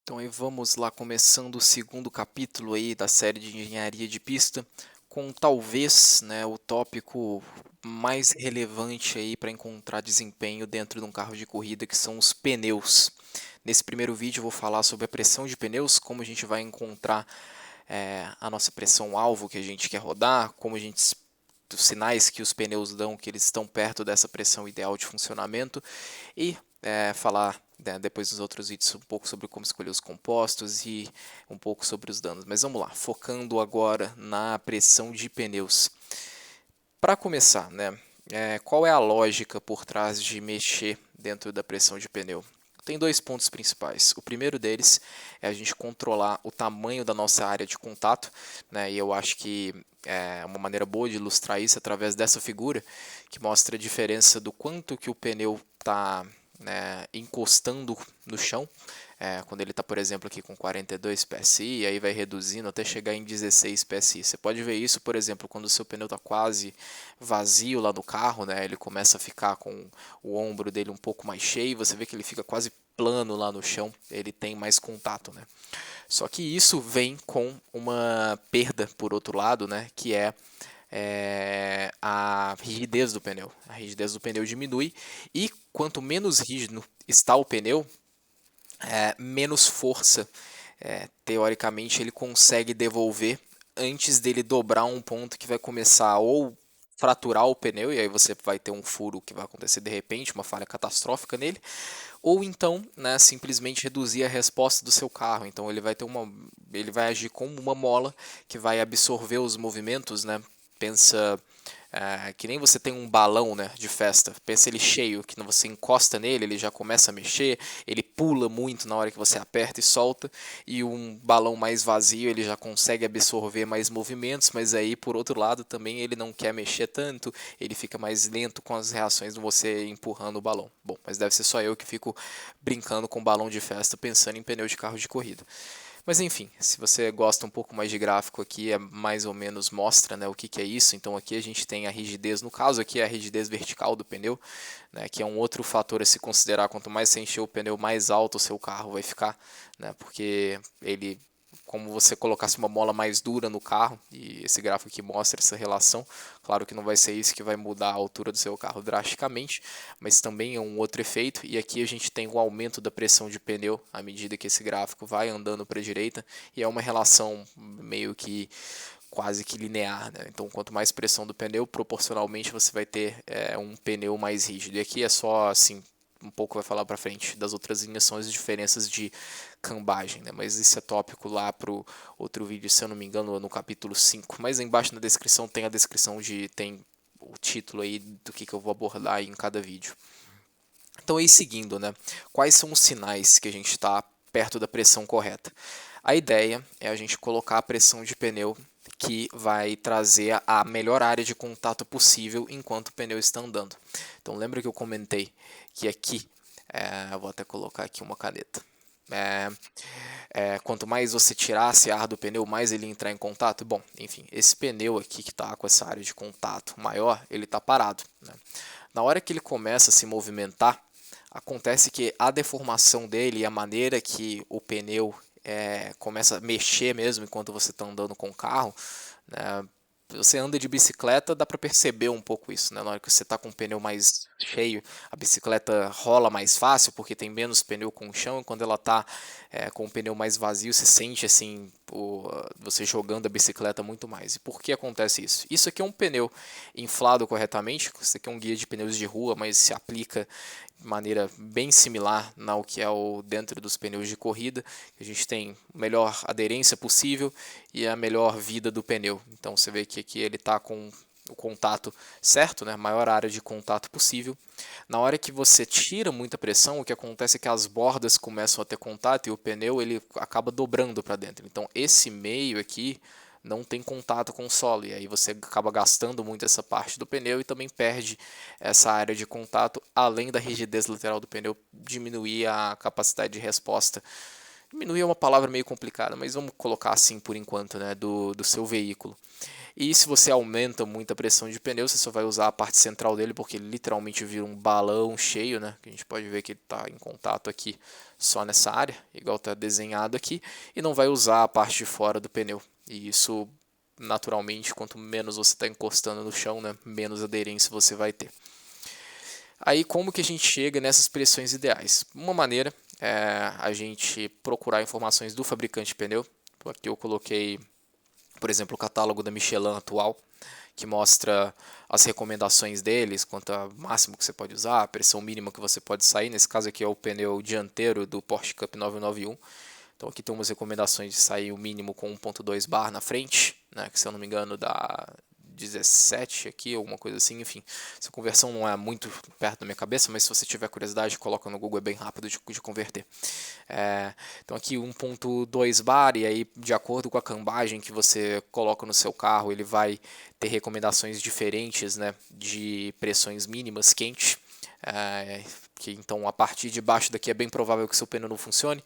Então aí vamos lá, começando o segundo capítulo aí da série de engenharia de pista, com talvez, né, o tópico mais relevante aí para encontrar desempenho dentro de um carro de corrida, que são os pneus. Nesse primeiro vídeo eu vou falar sobre a pressão de pneus, como a gente vai encontrar a nossa pressão alvo que a gente quer rodar, como a gente os sinais que os pneus dão que eles estão perto dessa pressão ideal de funcionamento e falar, né, depois dos outros vídeos um pouco sobre como escolher os compostos e um pouco sobre os danos. Mas vamos lá, focando agora na pressão de pneus. Para começar, né, qual é a lógica por trás de mexer dentro da pressão de pneu? Tem dois pontos principais. O primeiro deles é a gente controlar o tamanho da nossa área de contato, né? E eu acho que é uma maneira boa de ilustrar isso através dessa figura, que mostra a diferença do quanto que o pneu está, né, encostando no chão, quando ele está, por exemplo, aqui com 42 PSI, e aí vai reduzindo até chegar em 16 PSI. Você pode ver isso, por exemplo, quando o seu pneu está quase vazio lá no carro, né, ele começa a ficar com o ombro dele um pouco mais cheio, você vê que ele fica quase plano lá no chão, ele tem mais contato, né? Só que isso vem com uma perda, por outro lado, né, que a rigidez do pneu. A rigidez do pneu diminui e quanto menos rígido está o pneu, menos força, teoricamente, ele consegue devolver antes dele dobrar um ponto que vai começar ou fraturar o pneu, e aí você vai ter um furo que vai acontecer de repente, uma falha catastrófica nele, ou então, né, simplesmente reduzir a resposta do seu carro. Então ele vai agir como uma mola que vai absorver os movimentos, né? Pensa que nem você tem um balão, né, de festa. Pensa ele cheio, que você encosta nele, ele já começa a mexer, ele pula muito na hora que você aperta e solta, e um balão mais vazio ele já consegue absorver mais movimentos, mas aí por outro lado também ele não quer mexer tanto, ele fica mais lento com as reações de você empurrando o balão. Bom, mas deve ser só eu que fico brincando com balão de festa pensando em pneu de carro de corrida. Mas enfim, se você gosta um pouco mais de gráfico aqui, é mais ou menos mostra, né, o que, que é isso. Então aqui a gente tem a rigidez, no caso aqui é a rigidez vertical do pneu, né, que é um outro fator a se considerar. Quanto mais você encher o pneu, mais alto o seu carro vai ficar, né, porque ele, como você colocasse uma mola mais dura no carro, e esse gráfico aqui mostra essa relação. Claro que não vai ser isso que vai mudar a altura do seu carro drasticamente, mas também é um outro efeito. E aqui a gente tem o aumento da pressão de pneu à medida que esse gráfico vai andando para a direita, e é uma relação meio que quase que linear, né? Então, quanto mais pressão do pneu, proporcionalmente você vai ter um pneu mais rígido. E aqui é só assim, um pouco vai falar para frente das outras linhas são as diferenças de cambagem, né? Mas isso é tópico lá pro outro vídeo, se eu não me engano, no capítulo 5. Mas embaixo na descrição tem a descrição tem o título aí do que eu vou abordar em cada vídeo. Então aí seguindo, né? Quais são os sinais que a gente está perto da pressão correta? A ideia é a gente colocar a pressão de pneu que vai trazer a melhor área de contato possível enquanto o pneu está andando. Então lembra que eu comentei que aqui, vou até colocar aqui uma caneta. Quanto mais você tirasse ar do pneu, mais ele entrar em contato. Bom, enfim, esse pneu aqui que está com essa área de contato maior, ele está parado, né? Na hora que ele começa a se movimentar, acontece que a deformação dele e a maneira que o pneu começa a mexer mesmo enquanto você está andando com o carro, né? Você anda de bicicleta, dá para perceber um pouco isso, né? Na hora que você está com o pneu mais cheio, a bicicleta rola mais fácil porque tem menos pneu com o chão, e quando ela está com o pneu mais vazio, você sente assim você jogando a bicicleta muito mais. E por que acontece isso? Isso aqui é um pneu inflado corretamente, isso aqui é um guia de pneus de rua, mas se aplica de maneira bem similar ao que é o dentro dos pneus de corrida. A gente tem a melhor aderência possível e a melhor vida do pneu. Então você vê que aqui ele está com o contato certo, né? A maior área de contato possível. Na hora que você tira muita pressão, o que acontece é que as bordas começam a ter contato e o pneu ele acaba dobrando para dentro. Então esse meio aqui não tem contato com o solo, e aí você acaba gastando muito essa parte do pneu e também perde essa área de contato, além da rigidez lateral do pneu diminuir a capacidade de resposta Diminuir é uma palavra meio complicada, mas vamos colocar assim por enquanto, né, do seu veículo. E se você aumenta muito a pressão de pneu, você só vai usar a parte central dele, porque ele literalmente vira um balão cheio, né? Que a gente pode ver que ele está em contato aqui só nessa área, igual está desenhado aqui, e não vai usar a parte de fora do pneu. E isso, naturalmente, quanto menos você está encostando no chão, né, menos aderência você vai ter. Aí como que a gente chega nessas pressões ideais? Uma maneira é a gente procurar informações do fabricante de pneu. Aqui eu coloquei, por exemplo, o catálogo da Michelin atual, que mostra as recomendações deles, quanto a máximo que você pode usar, a pressão mínima que você pode sair. Nesse caso aqui é o pneu dianteiro do Porsche Cup 991. Então aqui tem umas recomendações de sair o mínimo com 1.2 bar na frente, né, que se eu não me engano dá 17 aqui, alguma coisa assim, enfim. Essa conversão não é muito perto da minha cabeça, mas se você tiver curiosidade, coloca no Google, é bem rápido de converter. Então aqui 1.2 bar, e aí de acordo com a cambagem que você coloca no seu carro, ele vai ter recomendações diferentes, né, de pressões mínimas quente. Então a partir de baixo daqui é bem provável que seu pneu não funcione.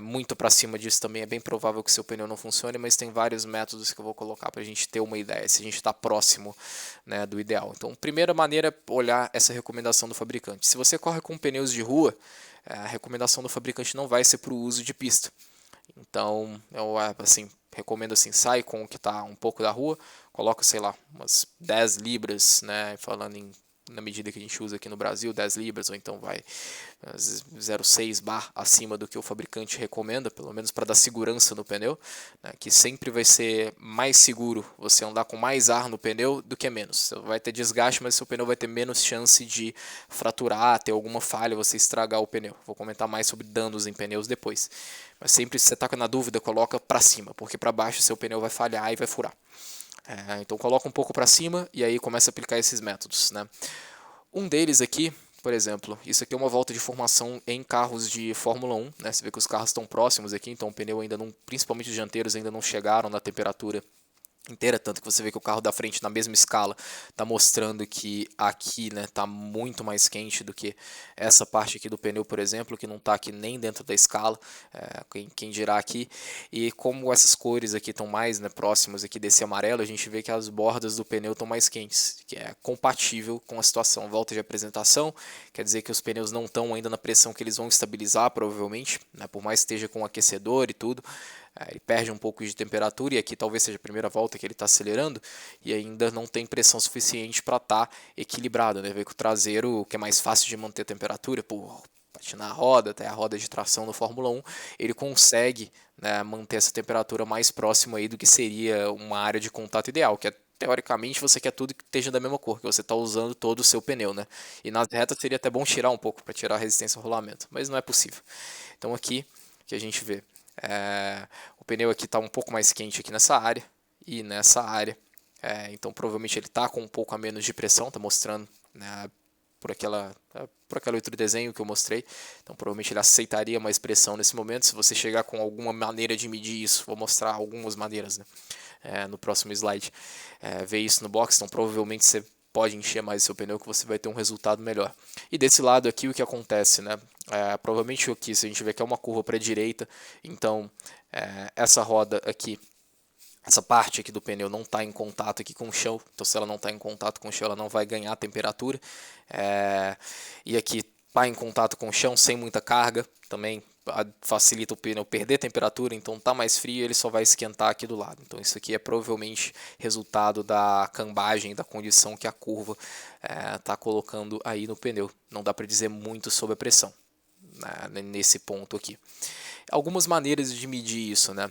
Muito para cima disso também é bem provável que seu pneu não funcione, mas tem vários métodos que eu vou colocar para a gente ter uma ideia, se a gente está próximo, né, do ideal. Então, primeira maneira é olhar essa recomendação do fabricante. Se você corre com pneus de rua, a recomendação do fabricante não vai ser para o uso de pista. Então, eu assim, recomendo assim, sai com o que está um pouco da rua, coloca, sei lá, umas 10 libras, né, falando na medida que a gente usa aqui no Brasil, 10 libras, ou então vai 0,6 bar acima do que o fabricante recomenda, pelo menos para dar segurança no pneu, né, que sempre vai ser mais seguro você andar com mais ar no pneu do que menos. Você vai ter desgaste, mas seu pneu vai ter menos chance de fraturar, ter alguma falha, você estragar o pneu. Vou comentar mais sobre danos em pneus depois. Mas sempre se você está na dúvida, coloca para cima, porque para baixo seu pneu vai falhar e vai furar. Então coloca um pouco para cima e aí começa a aplicar esses métodos, né? Um deles aqui, por exemplo, isso aqui é uma volta de formação em carros de Fórmula 1, né? Você vê que os carros estão próximos aqui, então o pneu ainda não, principalmente os dianteiros, ainda não chegaram na temperatura inteira, tanto que você vê que o carro da frente na mesma escala está mostrando que aqui, né, tá muito mais quente do que essa parte aqui do pneu, por exemplo, que não está aqui nem dentro da escala, quem dirá aqui. E como essas cores aqui estão mais, né, próximas aqui desse amarelo, a gente vê que as bordas do pneu estão mais quentes, que é compatível com a situação. Volta de apresentação, quer dizer que os pneus não estão ainda na pressão que eles vão estabilizar, provavelmente, né, por mais que esteja com aquecedor e tudo. Ele perde um pouco de temperatura, e aqui talvez seja a primeira volta que ele está acelerando, e ainda não tem pressão suficiente para estar equilibrado, né? Vê que o traseiro, que é mais fácil de manter a temperatura, por patinar a roda, até a roda de tração no Fórmula 1, ele consegue, né, manter essa temperatura mais próxima aí do que seria uma área de contato ideal, que é teoricamente você quer tudo que esteja da mesma cor, que você está usando todo o seu pneu, né? E nas retas seria até bom tirar um pouco para tirar a resistência ao rolamento, mas não é possível. Então aqui que a gente vê o pneu aqui está um pouco mais quente aqui nessa área e nessa área. Então provavelmente ele está com um pouco a menos de pressão, está mostrando, né, por aquele outro desenho que eu mostrei. Então provavelmente ele aceitaria mais pressão nesse momento. Se você chegar com alguma maneira de medir isso, vou mostrar algumas maneiras, né, no próximo slide. Ver isso no box, então provavelmente você pode encher mais seu pneu que você vai ter um resultado melhor. E desse lado aqui o que acontece, né? Provavelmente aqui, se a gente vê que é uma curva para a direita, então essa roda aqui, essa parte aqui do pneu não está em contato aqui com o chão, então se ela não está em contato com o chão, ela não vai ganhar temperatura. E aqui está em contato com o chão sem muita carga, também facilita o pneu perder temperatura, então está mais frio, ele só vai esquentar aqui do lado. Então isso aqui é provavelmente resultado da cambagem, da condição que a curva está colocando aí no pneu. Não dá para dizer muito sobre a pressão, né, nesse ponto aqui. Algumas maneiras de medir isso, né?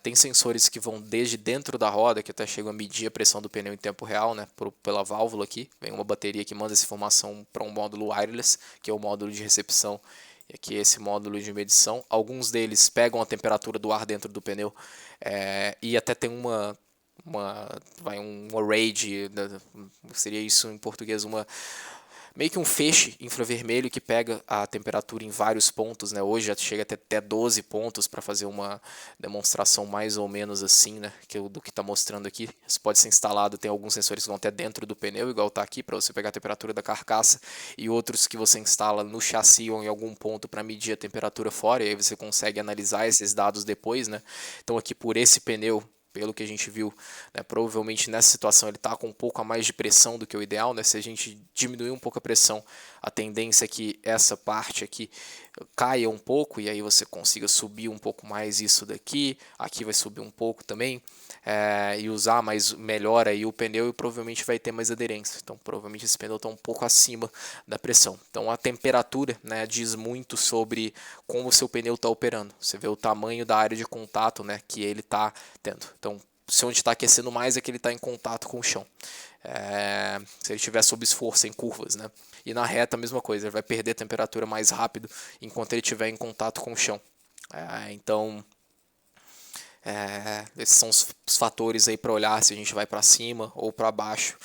Tem sensores que vão desde dentro da roda, que até chegam a medir a pressão do pneu em tempo real, né, pela válvula aqui. Vem uma bateria que manda essa informação para um módulo wireless, que é o módulo de recepção, e aqui é esse módulo de medição. Alguns deles pegam a temperatura do ar dentro do pneu, e até tem um array seria isso em português, meio que um feixe infravermelho que pega a temperatura em vários pontos, né? Hoje já chega até 12 pontos para fazer uma demonstração mais ou menos assim, né? Do que está mostrando aqui. Isso pode ser instalado, tem alguns sensores que vão até dentro do pneu, igual está aqui, para você pegar a temperatura da carcaça, e outros que você instala no chassi ou em algum ponto para medir a temperatura fora, e aí você consegue analisar esses dados depois, né? Então aqui por esse pneu, pelo que a gente viu, né, provavelmente nessa situação ele está com um pouco a mais de pressão do que o ideal, né? Se a gente diminuir um pouco a pressão, a tendência é que essa parte aqui caia um pouco e aí você consiga subir um pouco mais isso daqui, aqui vai subir um pouco também, e usar mais melhor aí o pneu e provavelmente vai ter mais aderência. Então provavelmente esse pneu está um pouco acima da pressão. Então a temperatura, né, diz muito sobre como o seu pneu está operando. Você vê o tamanho da área de contato, né, que ele está tendo. Então se onde está aquecendo mais é que ele está em contato com o chão. Se ele estiver sob esforço em curvas, né? E na reta a mesma coisa, ele vai perder temperatura mais rápido enquanto ele estiver em contato com o chão. Então esses são os fatores aí para olhar se a gente vai para cima ou para baixo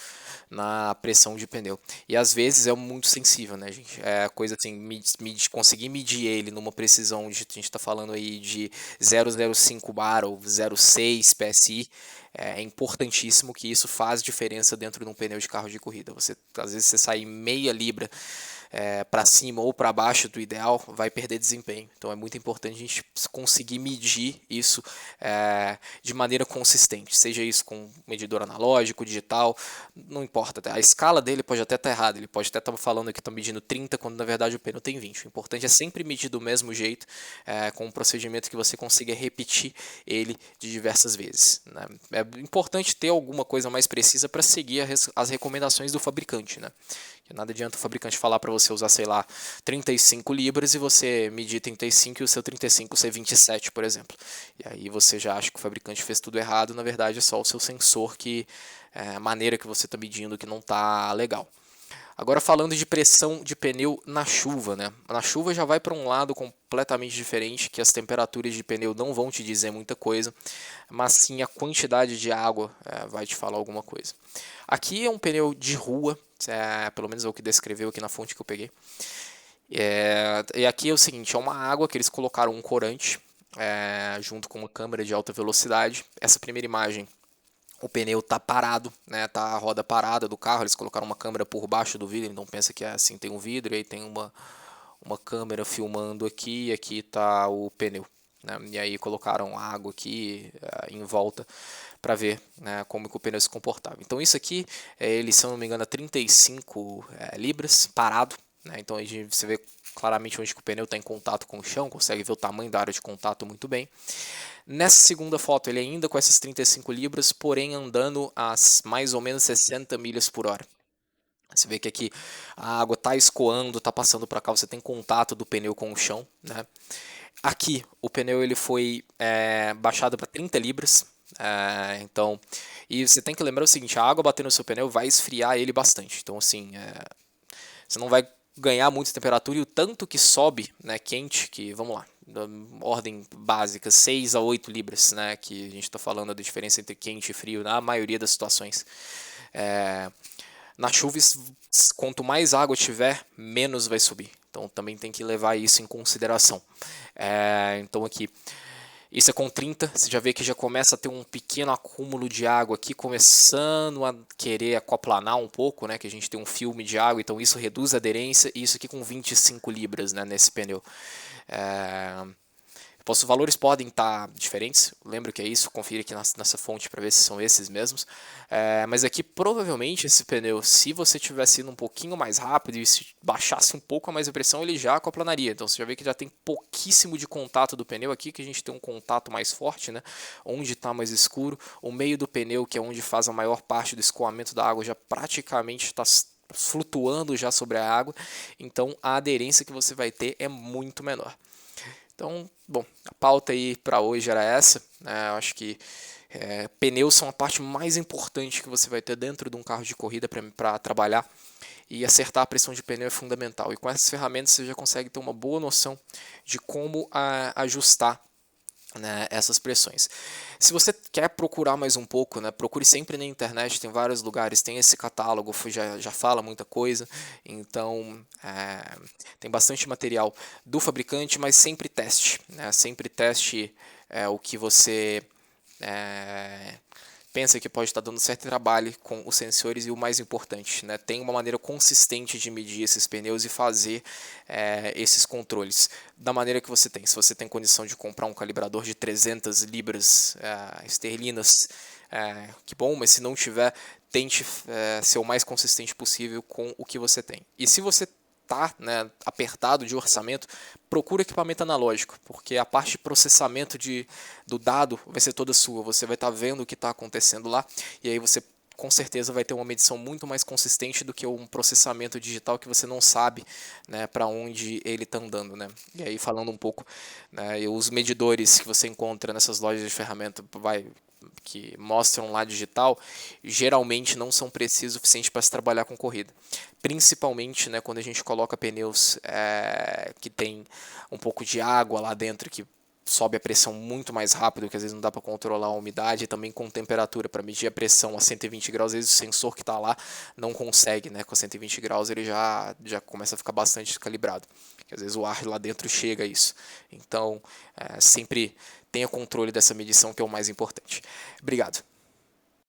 na pressão de pneu. E às vezes é muito sensível, né, gente? É coisa assim, conseguir medir ele numa precisão de, a gente está falando aí de 0,05 bar ou 0,6 PSI, é importantíssimo, que isso faz diferença dentro de um pneu de carro de corrida. Às vezes você sai meia libra para cima ou para baixo do ideal, vai perder desempenho. Então é muito importante a gente conseguir medir isso de maneira consistente, seja isso com medidor analógico, digital, não importa. A escala dele pode até estar errada, ele pode até estar falando que está medindo 30, quando na verdade o pneu tem 20. O importante é sempre medir do mesmo jeito, com um procedimento que você consiga repetir ele de diversas vezes, né? É importante ter alguma coisa mais precisa para seguir as recomendações do fabricante, né? Que nada adianta o fabricante falar para você usar, sei lá, 35 libras e você medir 35 e o seu 35 ser 27, por exemplo. E aí você já acha que o fabricante fez tudo errado, na verdade é só o seu sensor, que a maneira que você está medindo que não está legal. Agora falando de pressão de pneu na chuva, né? Na chuva já vai para um lado completamente diferente, que as temperaturas de pneu não vão te dizer muita coisa, mas sim a quantidade de água vai te falar alguma coisa. Aqui é um pneu de rua, pelo menos é o que descreveu aqui na fonte que eu peguei. E aqui é o seguinte, é uma água que eles colocaram um corante junto com uma câmera de alta velocidade. Essa primeira imagem, o pneu tá parado, né? Tá a roda parada do carro, eles colocaram uma câmera por baixo do vidro, então pensa que é assim, tem um vidro e aí tem uma câmera filmando aqui e aqui tá o pneu, né? E aí colocaram água aqui em volta para ver, né, como que o pneu se comportava. Então isso aqui, ele, se eu não me engano, a 35 libras, parado, né? Então a gente, você vê claramente onde que o pneu está em contato com o chão, consegue ver o tamanho da área de contato muito bem. Nessa segunda foto, ele ainda com essas 35 libras, porém andando a mais ou menos 60 milhas por hora. Você vê que aqui a água está escoando, está passando para cá, você tem contato do pneu com o chão, né? Aqui o pneu ele foi baixado para 30 libras, então, e você tem que lembrar o seguinte, a água batendo no seu pneu vai esfriar ele bastante, então assim, você não vai ganhar muita temperatura, e o tanto que sobe, né, quente, que, vamos lá, da ordem básica, 6 a 8 libras, né, que a gente está falando da diferença entre quente e frio na maioria das situações. Na chuva, quanto mais água tiver, menos vai subir. Então também tem que levar isso em consideração. Então aqui, isso é com 30, você já vê que já começa a ter um pequeno acúmulo de água aqui, começando a querer aquaplanar um pouco, né? Que a gente tem um filme de água, então isso reduz a aderência, e isso aqui com 25 libras, né, nesse pneu. Os valores podem estar diferentes, lembro que é isso, confira aqui nessa fonte para ver se são esses mesmos. Mas aqui provavelmente esse pneu, se você tivesse indo um pouquinho mais rápido e se baixasse um pouco a mais a pressão, ele já aquaplanaria. Então você já vê que já tem pouquíssimo de contato do pneu aqui, que a gente tem um contato mais forte, né? Onde está mais escuro. O meio do pneu, que é onde faz a maior parte do escoamento da água, já praticamente está flutuando já sobre a água. Então a aderência que você vai ter é muito menor. Então, bom, a pauta aí para hoje era essa, né? Eu acho que pneus são a parte mais importante que você vai ter dentro de um carro de corrida para trabalhar, e acertar a pressão de pneu é fundamental. E com essas ferramentas você já consegue ter uma boa noção de como ajustar né, essas pressões. Se você quer procurar mais um pouco, né, procure sempre na internet, tem vários lugares, tem esse catálogo, já fala muita coisa, então tem bastante material do fabricante, mas sempre teste, né, sempre teste o que você é, pensa que pode estar dando certo trabalho com os sensores e o mais importante, né, tem uma maneira consistente de medir esses pneus e fazer esses controles da maneira que você tem. Se você tem condição de comprar um calibrador de 300 libras esterlinas, que bom, mas se não tiver, tente ser o mais consistente possível com o que você tem. E se você tá, né, apertado de orçamento, procura equipamento analógico, porque a parte de processamento do dado vai ser toda sua. Você vai estar vendo o que está acontecendo lá, e aí você com certeza vai ter uma medição muito mais consistente do que um processamento digital que você não sabe, né, para onde ele está andando, né? E aí falando um pouco, né, os medidores que você encontra nessas lojas de ferramenta que mostram lá digital, geralmente não são precisos o suficiente para se trabalhar com corrida. Principalmente, né, quando a gente coloca pneus que tem um pouco de água lá dentro, que sobe a pressão muito mais rápido, que às vezes não dá para controlar a umidade, e também com temperatura, para medir a pressão a 120 graus, às vezes o sensor que está lá não consegue, né, com 120 graus ele já começa a ficar bastante descalibrado, que às vezes o ar lá dentro chega a isso. Então, sempre tenha controle dessa medição, que é o mais importante. Obrigado.